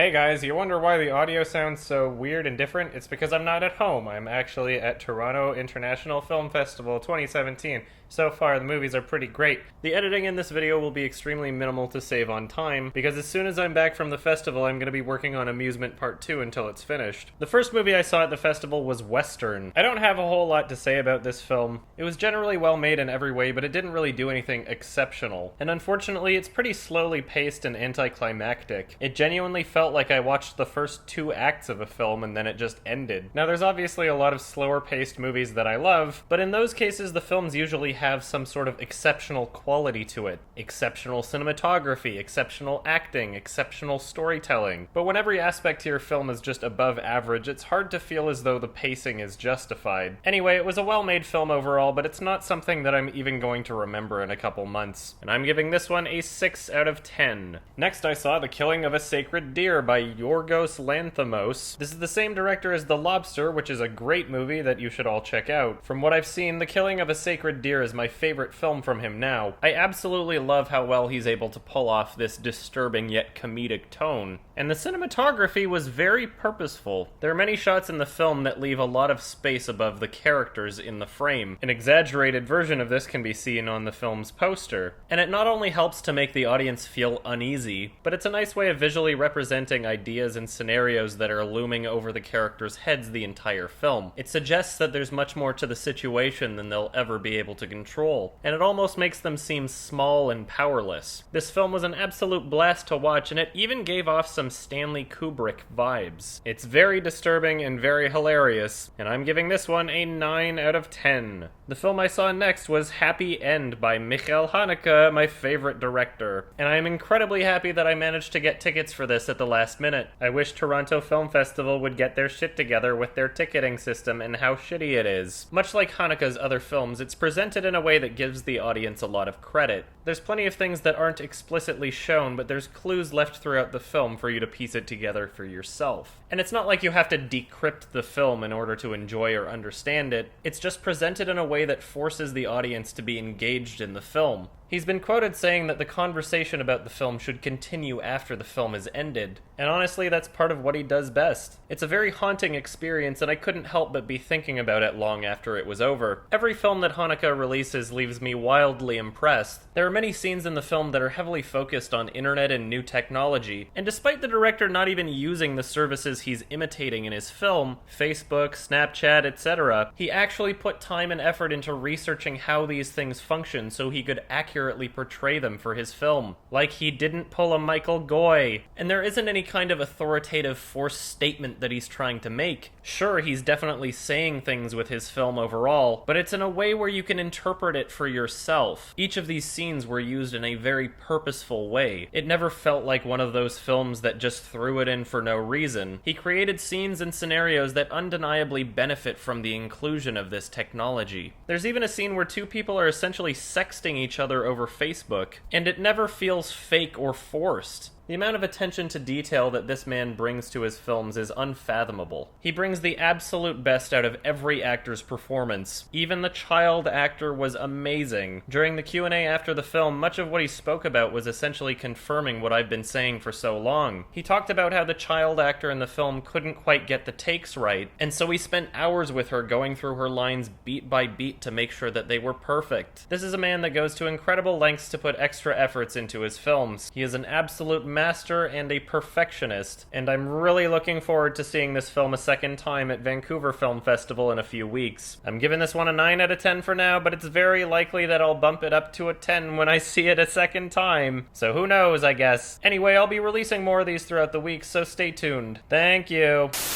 Hey guys, you wonder why the audio sounds so weird and different? It's because I'm not at home. I'm actually at Toronto International Film Festival 2017. So far, the movies are pretty great. The editing in this video will be extremely minimal to save on time, because as soon as I'm back from the festival, I'm going to be working on Amusement Part 2 until it's finished. The first movie I saw at the festival was Western. I don't have a whole lot to say about this film. It was generally well made in every way, but it didn't really do anything exceptional. And unfortunately, it's pretty slowly paced and anticlimactic. It genuinely felt like I watched the first 2 acts of a film and then it just ended. Now, there's obviously a lot of slower paced movies that I love, but in those cases, the films usually have some sort of exceptional quality to it. Exceptional cinematography, exceptional acting, exceptional storytelling. But when every aspect to your film is just above average, it's hard to feel as though the pacing is justified. Anyway, it was a well-made film overall, but it's not something that I'm even going to remember in a couple months. And I'm giving this one a 6 out of 10. Next, I saw The Killing of a Sacred Deer by Yorgos Lanthimos. This is the same director as The Lobster, which is a great movie that you should all check out. From what I've seen, The Killing of a Sacred Deer is my favorite film from him now. I absolutely love how well he's able to pull off this disturbing yet comedic tone. And the cinematography was very purposeful. There are many shots in the film that leave a lot of space above the characters in the frame. An exaggerated version of this can be seen on the film's poster. And it not only helps to make the audience feel uneasy, but it's a nice way of visually representing ideas and scenarios that are looming over the characters' heads the entire film. It suggests that there's much more to the situation than they'll ever be able to control, and it almost makes them seem small and powerless. This film was an absolute blast to watch, and it even gave off some Stanley Kubrick vibes. It's very disturbing and very hilarious, and I'm giving this one a 9 out of 10. The film I saw next was Happy End by Michael Haneke, my favorite director, and I am incredibly happy that I managed to get tickets for this at the last minute. I wish Toronto Film Festival would get their shit together with their ticketing system and how shitty it is. Much like Haneke's other films, it's presented in a way that gives the audience a lot of credit. There's plenty of things that aren't explicitly shown, but there's clues left throughout the film for you to piece it together for yourself. And it's not like you have to decrypt the film in order to enjoy or understand it. It's just presented in a way that forces the audience to be engaged in the film. He's been quoted saying that the conversation about the film should continue after the film is ended, and honestly, that's part of what he does best. It's a very haunting experience, and I couldn't help but be thinking about it long after it was over. Every film that Haneke releases leaves me wildly impressed. There are many scenes in the film that are heavily focused on internet and new technology, and despite the director not even using the services he's imitating in his film, Facebook, Snapchat, etc., he actually put time and effort into researching how these things function so he could accurately portray them for his film. Like he didn't pull a Michael Goy. And there isn't any kind of authoritative forced statement that he's trying to make. Sure, he's definitely saying things with his film overall, but it's in a way where you can interpret it for yourself. Each of these scenes were used in a very purposeful way. It never felt like one of those films that just threw it in for no reason. He created scenes and scenarios that undeniably benefit from the inclusion of this technology. There's even a scene where 2 people are essentially sexting each other over Facebook, and it never feels fake or forced. The amount of attention to detail that this man brings to his films is unfathomable. He brings the absolute best out of every actor's performance. Even the child actor was amazing. During the Q&A after the film, much of what he spoke about was essentially confirming what I've been saying for so long. He talked about how the child actor in the film couldn't quite get the takes right, and so he spent hours with her going through her lines beat by beat to make sure that they were perfect. This is a man that goes to incredible lengths to put extra efforts into his films. He is an absolute master and a perfectionist, and I'm really looking forward to seeing this film a second time at Vancouver Film Festival in a few weeks. I'm giving this one a 9 out of 10 for now, but it's very likely that I'll bump it up to a 10 when I see it a second time. So who knows, I guess. Anyway, I'll be releasing more of these throughout the week, so stay tuned. Thank you.